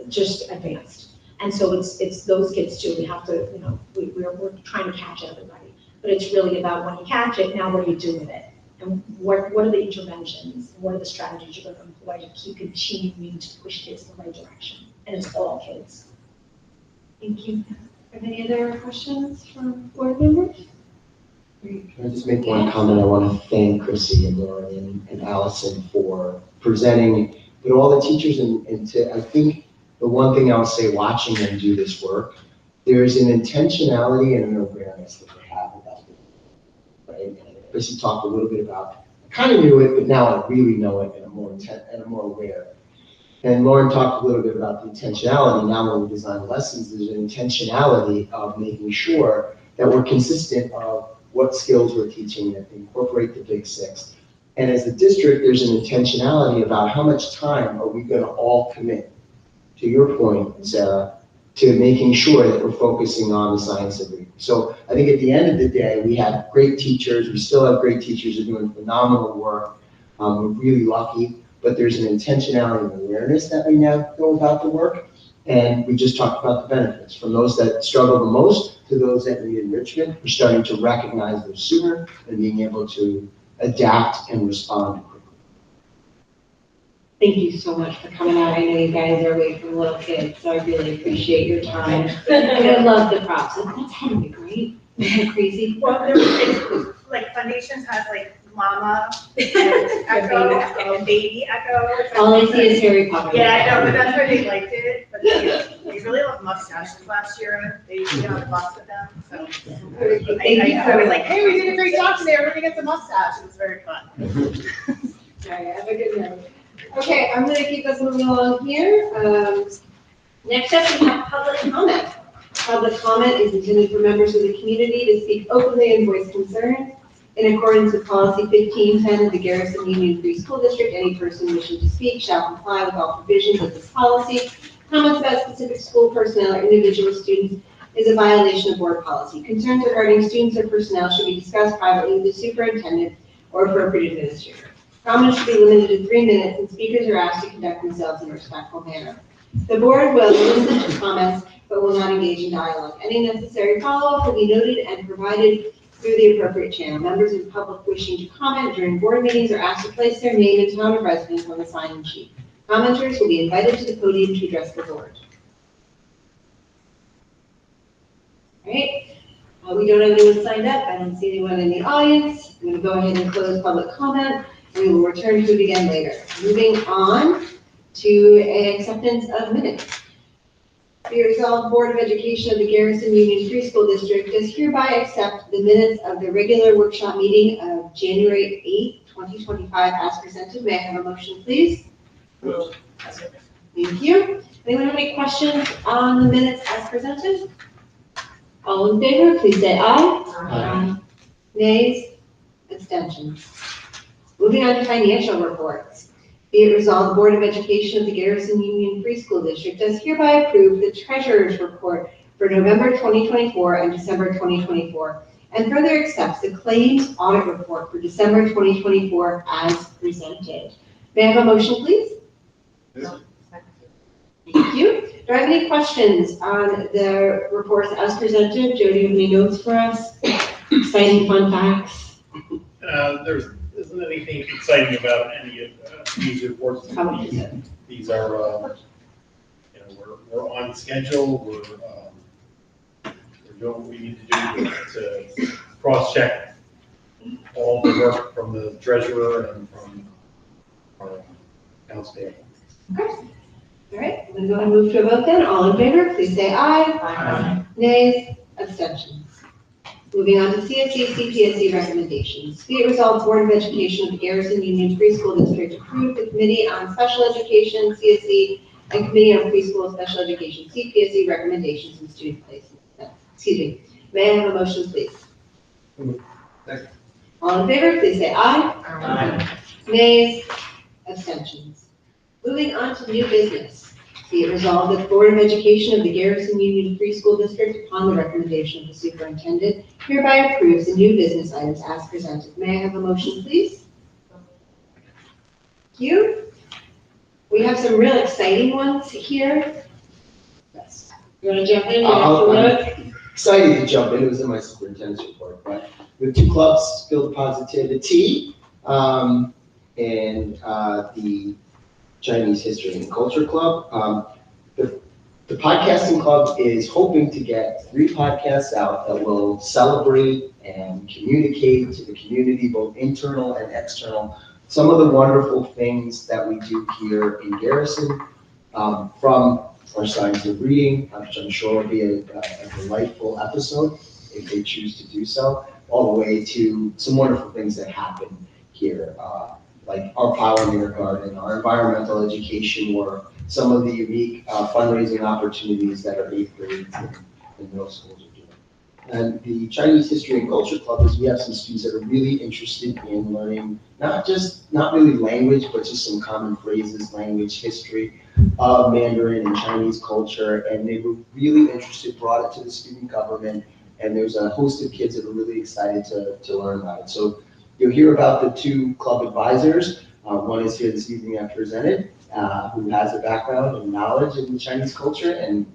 just advanced. And so it's those kids too. We have to, we're trying to catch everybody, but it's really about when you catch it, now what do you do with it? And what are the interventions? What are the strategies you're going to employ to keep continuing to push kids in the right direction? And it's all kids. Thank you. Are there any other questions from board members? Can I just make one comment? I want to thank Chrissy and Lauren and Allison for presenting, but all the teachers I think the one thing I'll say watching them do this work, there's an intentionality and an awareness that they have about it, right? And Chrissy talked a little bit about, I kind of knew it, but now I really know it and I'm more aware. And Lauren talked a little bit about the intentionality. Now when we design lessons, there's an intentionality of making sure that we're consistent of what skills we're teaching, that incorporate the Big Six. And as a district, there's an intentionality about how much time are we going to all commit, to your point, Sarah, to making sure that we're focusing on the science of reading. So I think at the end of the day, we have great teachers. We still have great teachers who are doing phenomenal work. We're really lucky, but there's an intentionality and awareness that we now know about the work. And we just talked about the benefits. From those that struggle the most to those that need enrichment, we're starting to recognize them sooner and being able to adapt and respond quickly. Thank you so much for coming out. I know you guys are away from little kids, so I really appreciate your time. And I love the props. That's heavy, right? Isn't that crazy? Well, there's like Foundations has like Llama and Echo and Baby Echo. All I see is Harry Potter. Yeah, I know, but that's why they liked it. But they really loved mustaches last year. They used to get on the bus with them, so. I was like, hey, we did a great job today. We're gonna get the mustache. It was very fun. All right, have a good night. Okay, I'm gonna keep us moving along here. Next up, we have public comment. Public comment is intended for members of the community to speak openly and voice concerns. In accordance with policy 1510 of the Garrison Union Free School District, any person wishing to speak shall comply with all provisions of this policy. Comments about specific school personnel or individual students is a violation of board policy. Concerns regarding students or personnel should be discussed privately with the superintendent or appropriate administrator. Comments should be limited to 3 minutes, and speakers are asked to conduct themselves in a respectful manner. The board will listen to comments, but will not engage in dialogue. Any necessary follow-up will be noted and provided through the appropriate channel. Members of the public wishing to comment during board meetings are asked to place their name and town of residence on the sign-in sheet. Commenters will be invited to the podium to address the board. All right. We don't have anyone signed up. I don't see anyone in the audience. I'm going to go ahead and close public comment. We will return to it again later. Moving on to acceptance of minutes. Be resolved, Board of Education of the Garrison Union Free School District does hereby accept the minutes of the regular workshop meeting of January 8, 2025 as presented. May I have a motion, please? Thank you. Anyone have any questions on the minutes as presented? All in favor, please say aye. Aye. Nays? Abstentions? Moving on to financial reports. Be it resolved, the Board of Education of the Garrison Union Free School District does hereby approve the Treasurer's Report for November 2024 and December 2024, and further accepts the Claims Audit Report for December 2024 as presented. May I have a motion, please? Thank you. Do I have any questions on the reports as presented? Joe, do you have any notes for us? Exciting fun facts? isn't anything exciting about any of these reports. These are, we're on schedule, we're doing what we need to do to cross-check all the work from the treasurer and from our accounts payable. All right, I'm gonna go ahead and move to a vote then. All in favor, please say aye. Aye. Nays, abstentions. Moving on to CSE, CPSE recommendations. Be it resolved, Board of Education of the Garrison Union Free School District approved the Committee on Special Education, CSE, and Committee on Preschool Special Education, CPSE recommendations and student placement. Excuse me. May I have a motion, please? Second. All in favor, please say aye. Aye. Nays, abstentions. Moving on to new business. Be it resolved that the Board of Education of the Garrison Union Free School District, upon the recommendation of the superintendent, hereby approves the new business items as presented. May I have a motion, please? Thank you. We have some real exciting ones here. Yes. You want to jump in? I'm excited to jump in. It was in my superintendent's report, but we have two clubs, Build Positivity, and the Chinese History and Culture Club. The podcasting club is hoping to get 3 podcasts out that will celebrate and communicate to the community, both internal and external, some of the wonderful things that we do here in Garrison, from our Science of Reading, which I'm sure will be a delightful episode if they choose to do so, all the way to some wonderful things that happen here, like our pollinator garden, our environmental education work, some of the unique fundraising opportunities that our 8th grades and middle schools are doing. And the Chinese History and Culture Club is we have some students that are really interested in learning, not really language, but just some common phrases, language, history of Mandarin and Chinese culture. And they were really interested, brought it to the student government, and there's a host of kids that are really excited to learn about it. So you'll hear about the 2 club advisors. One is here this evening, I presented, who has a background and knowledge in Chinese culture, and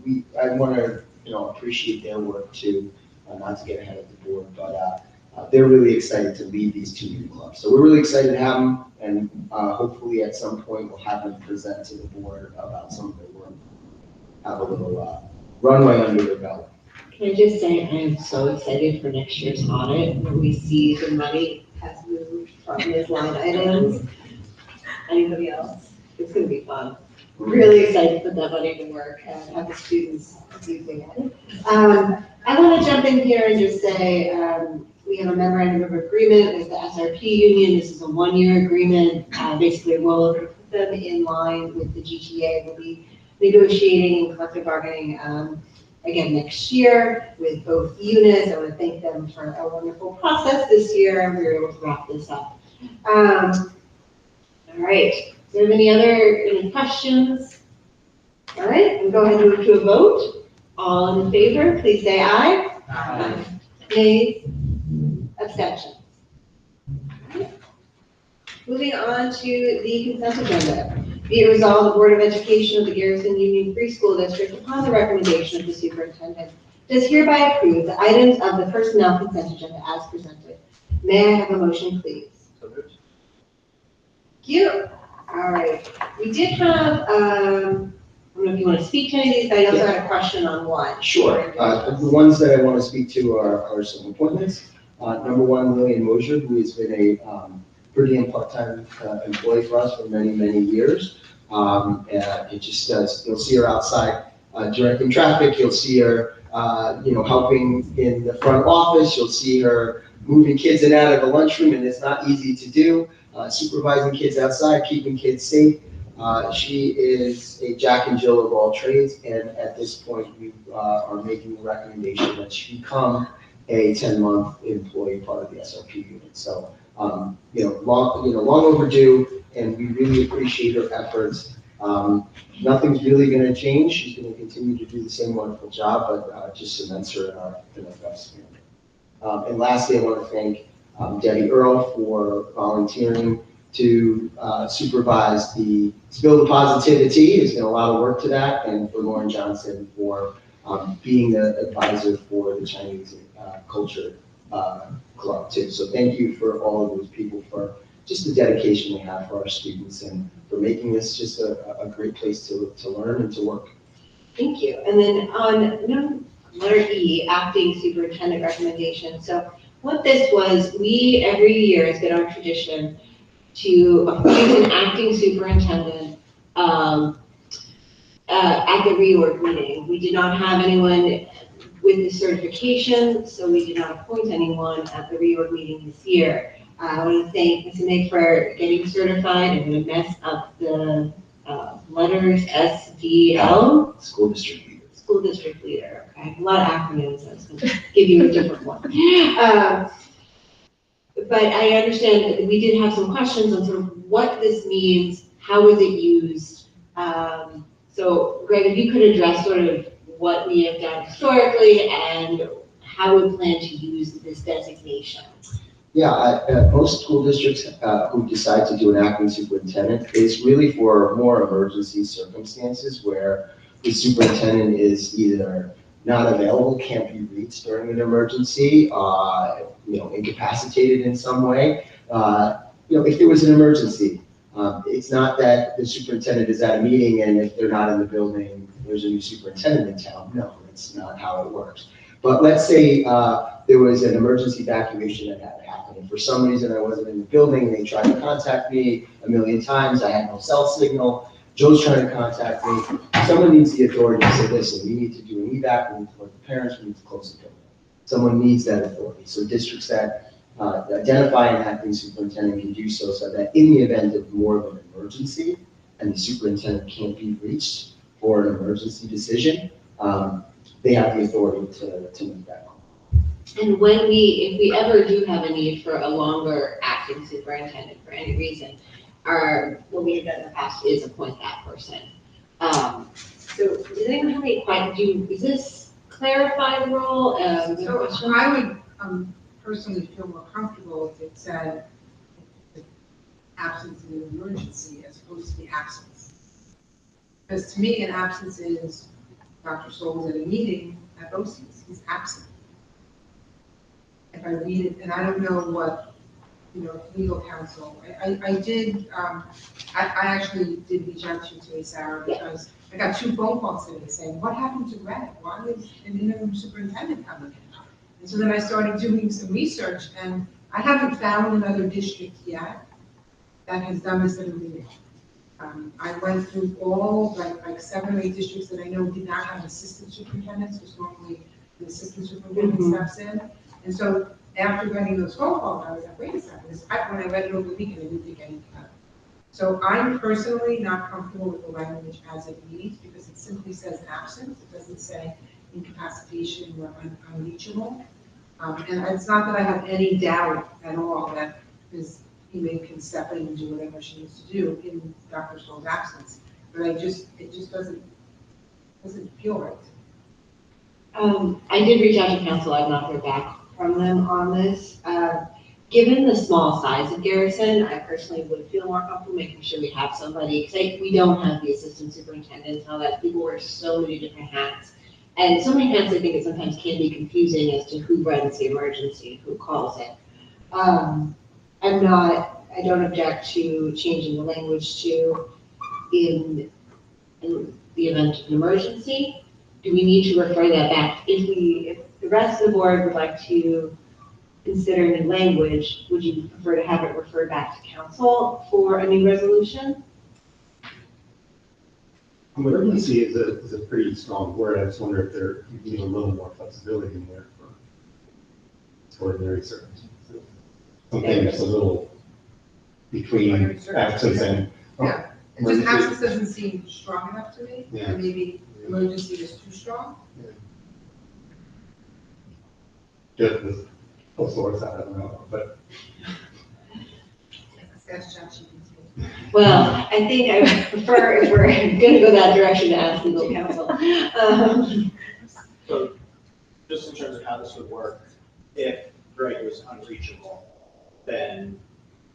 I want to appreciate their work too, not to get ahead of the board, but they're really excited to lead these 2 new clubs. So we're really excited to have them, and hopefully at some point we'll have them present to the board about some of their work, have a little runway under their belt. Can I just say, I am so excited for next year's audit, when we see the money has moved from these line items. Anybody else? It's gonna be fun. Really excited to put that money to work and have the students using it. I want to jump in here and just say, we have a memorandum of agreement with the SRP union. This is a 1-year agreement. Basically, we'll put them in line with the GTA. We'll be negotiating and collective bargaining again next year with both units. I want to thank them for a wonderful process this year, and we were able to wrap this up. All right. Is there any questions? All right, we'll go ahead and move to a vote. All in favor, please say aye. Aye. Nays, abstentions. Moving on to the consent agenda. Be it resolved, the Board of Education of the Garrison Union Free School District, upon the recommendation of the superintendent, does hereby approve the items of the personnel consent agenda as presented. May I have a motion, please? Thank you. All right. We did have, I don't know if you want to speak to any of these, but I also had a question on one. Sure. The ones that I want to speak to are some appointments. Number 1, Lillian Mosier, who has been a per diem part-time employee for us for many, many years. It just does, you'll see her outside directing traffic. You'll see her, helping in the front office. You'll see her moving kids in and out of the lunchroom, and it's not easy to do. Supervising kids outside, keeping kids safe. She is a Jack and Jill of all trades, and at this point, we are making the recommendation that she become a 10-month employee, part of the SRP unit. So, long overdue, and we really appreciate her efforts. Nothing's really going to change. She's going to continue to do the same wonderful job, but just cements her in our best family. And lastly, I want to thank Debbie Earle for volunteering to supervise the Spill the Positivity. There's been a lot of work to that, and for Lauren Johnson for being the advisor for the Chinese Culture Club too. So thank you for all of those people for just the dedication they have for our students and for making this just a great place to learn and to work. Thank you. And then on letter E, acting superintendent recommendation. So what this was, we, every year, it's been our tradition to appoint an acting superintendent at the reorg meeting. We did not have anyone with the certification, so we did not appoint anyone at the reorg meeting this year. I want to thank Ms. Mick for getting certified. I'm going to mess up the letters, SDL. School district leader. School district leader, okay, a lot of acronyms, I was gonna give you a different one. But I understand that we did have some questions on sort of what this means, how is it used? So Greg, if you could address sort of what we have done historically and how we plan to use this designation. Yeah, most school districts who decide to do an acting superintendent is really for more emergency circumstances where the superintendent is either not available, can't be reached during an emergency, incapacitated in some way. If there was an emergency, it's not that the superintendent is at a meeting and if they're not in the building, there's a new superintendent in town. No, that's not how it works. But let's say there was an emergency evacuation that had happened. And for some reason, I wasn't in the building. They tried to contact me a million times. I had no cell signal. Joe's trying to contact me. Someone needs the authority to say, listen, we need to do an evac, we need to let the parents, we need to close the building. Someone needs that authority. So districts that identify an acting superintendent can do so that in the event of more of an emergency and the superintendent can't be reached for an emergency decision, they have the authority to make that call. And if we ever do have a need for a longer acting superintendent for any reason, what we have done in the past is appoint that person. So does anyone have any questions? Does this clarify the role? So I would personally feel more comfortable if it said the absence of an emergency as opposed to the absence. Because to me, an absence is Dr. Stoll was at a meeting at BOCES, he's absent. If I read it, and I don't know what, legal counsel, I actually did reach out to you today, Sarah, because I got 2 phone calls today saying, what happened to Greg? Why is an interim superintendent coming in? And so then I started doing some research, and I haven't found another district yet that has done this in a meeting. I went through all, like 7 or 8 districts that I know did not have assistant superintendents, because normally the assistant superintendent steps in. And so after getting those phone calls, I was like, wait a second, when I read it over the weekend, I didn't think anything of it. So I'm personally not comfortable with the language as it reads, because it simply says absent, it doesn't say incapacitation or unreachable. And it's not that I have any doubt at all that Ms. Emain can step in and do whatever she needs to do in Dr. Stoll's absence, but it just doesn't feel right. I did reach out to council. I've not heard back from them on this. Given the small size of Garrison, I personally would feel more comfortable making sure we have somebody, because we don't have the assistant superintendents, how that people wear so many different hats. And so many hats, I think it sometimes can be confusing as to who runs the emergency, who calls it. I don't object to changing the language to in the event of an emergency. Do we need to refer that back? If the rest of the board would like to consider new language, would you prefer to have it referred back to council for a new resolution? Emergency is a pretty strong word. I just wonder if there you need a little more flexibility in there for ordinary circumstances. Something that's a little between absence and Yeah, just absence doesn't seem strong enough to me, Yeah. or maybe emergency is too strong. Just this whole source, I don't know, but That's ChatGPT. Well, I think I would prefer, if we're gonna go that direction, to ask legal counsel. So just in terms of how this would work, if Greg was unreachable, then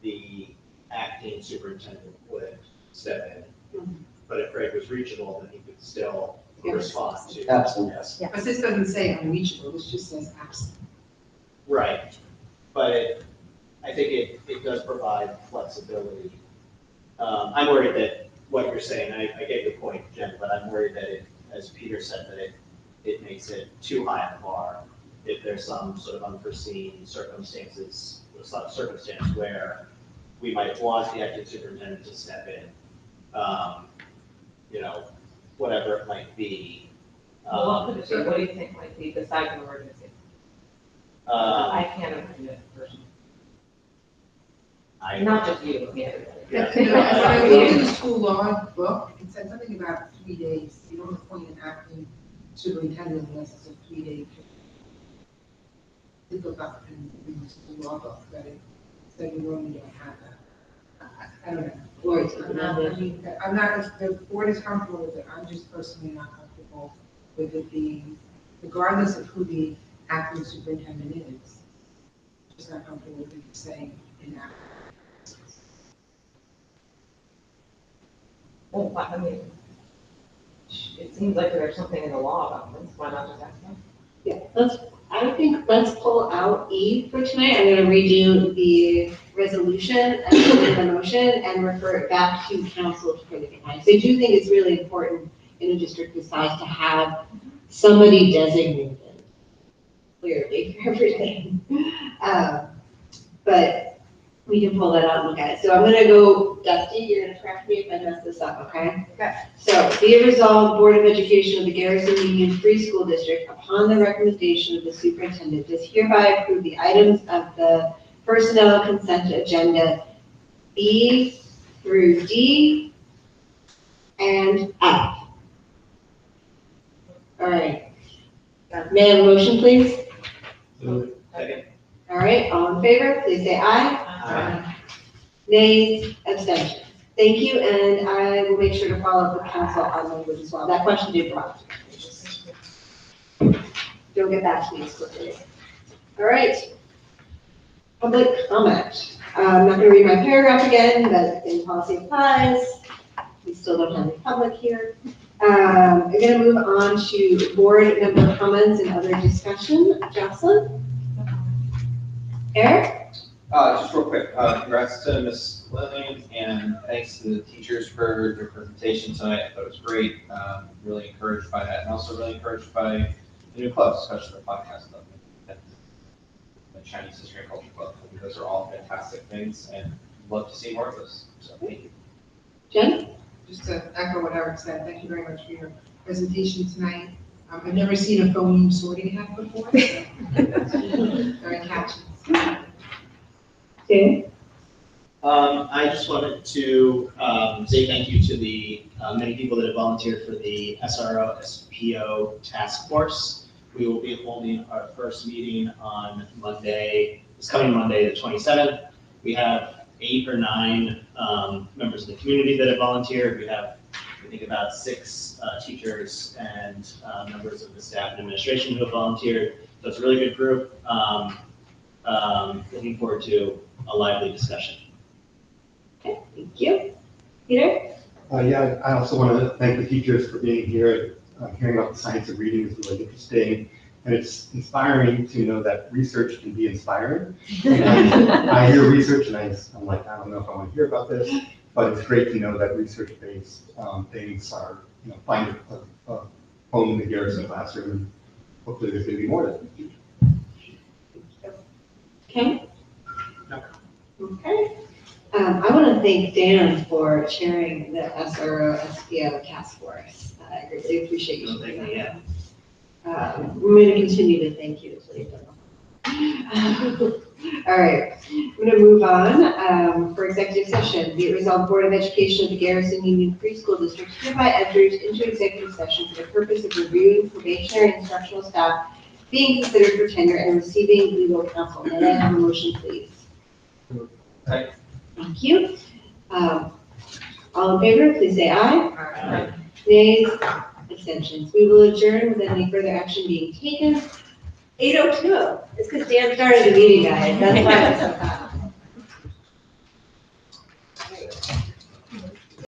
the acting superintendent would step in. But if Greg was reachable, then he could still respond to. Absolutely. Yes. But this doesn't say unreachable, this just says absent. Right, but I think it does provide flexibility. I'm worried that what you're saying, I get your point, Jen, but I'm worried that it, as Peter said, that it makes it too high a bar. If there's some sort of unforeseen circumstance where we might want the acting superintendent to step in, whatever it might be. Well, what could it be? What do you think might be besides an emergency? I can't imagine it personally. Not just you, but everybody. Yeah. You know, when I looked in the school law book, it said something about 3 days. You don't appoint an acting superintendent unless it's a 3-day. Did look up in the school law book that it said you normally don't have that. I don't know. Or it's I'm not, the board is comfortable with it. I'm just personally not comfortable with it being, regardless of who the acting superintendent is. Just not comfortable with it saying in that. Well, I mean, it seems like there's something in the law about this. Why not just ask them? Yeah, I think let's pull out E for tonight. I'm gonna redo the resolution and the motion and refer it back to council for the compliance. I do think it's really important in a district this size to have somebody designated clearly for everything. But we can pull that out and look at it. So I'm gonna go, Dusty, you're gonna correct me if I mess this up, okay? Okay. So, be it resolved, Board of Education of the Garrison Union Free School District, upon the recommendation of the superintendent, does hereby approve the items of the personnel consent agenda B through D and F. All right. May I have a motion, please? Second. All right, all in favor, please say aye. Aye. Nays, abstentions. Thank you, and I will make sure to follow up with council on language as well. That question did come up. Don't get back to me as quickly. All right. Public comment. I'm not gonna read my paragraph again, but in policy applies. We still don't have any public here. I'm gonna move on to board member comments and other discussion. Jocelyn? Eric? Just real quick, congrats to Ms. Lillian and thanks to the teachers for their presentation tonight. I thought it was great. Really encouraged by that and also really encouraged by the new clubs, especially the podcast club and the Chinese History and Culture Club. I think those are all fantastic things and love to see more of this. So thank you. Jen? Just to echo what Eric said, thank you very much for your presentation tonight. I've never seen a phone sorting hat before. So very catchy. Okay. I just wanted to say thank you to the many people that have volunteered for the SRO SPO task force. We will be holding our first meeting on Monday, this coming Monday, the 27th. We have 8 or 9 members of the community that have volunteered. We have, I think, about 6 teachers and members of the staff and administration who have volunteered. So it's a really good group. Looking forward to a lively discussion. Okay, thank you. Peter? Yeah, I also want to thank the teachers for being here. Hearing about the science of reading is really interesting. And it's inspiring to know that research can be inspiring. I hear research and I'm like, I don't know if I want to hear about this, but it's great to know that research-based things are, find a home in the Garrison classroom. And hopefully there's going to be more of that in the future. Okay. No. Okay. I want to thank Dan for chairing the SRO SPO task force. I greatly appreciate you doing that. I'm going to continue to thank you until you're done. All right, I'm going to move on for executive session. Be it resolved, Board of Education of the Garrison Union Free School District hereby enters into executive session for the purpose of reviewing probationary and instructional staff being considered for tenure and receiving legal counsel. May I have a motion, please? Aye. Thank you. All in favor, please say aye. Aye. Nays, abstentions. We will adjourn without any further action being taken. 8:02. It's because Dan started the meeting, guys. That's why it's so fast.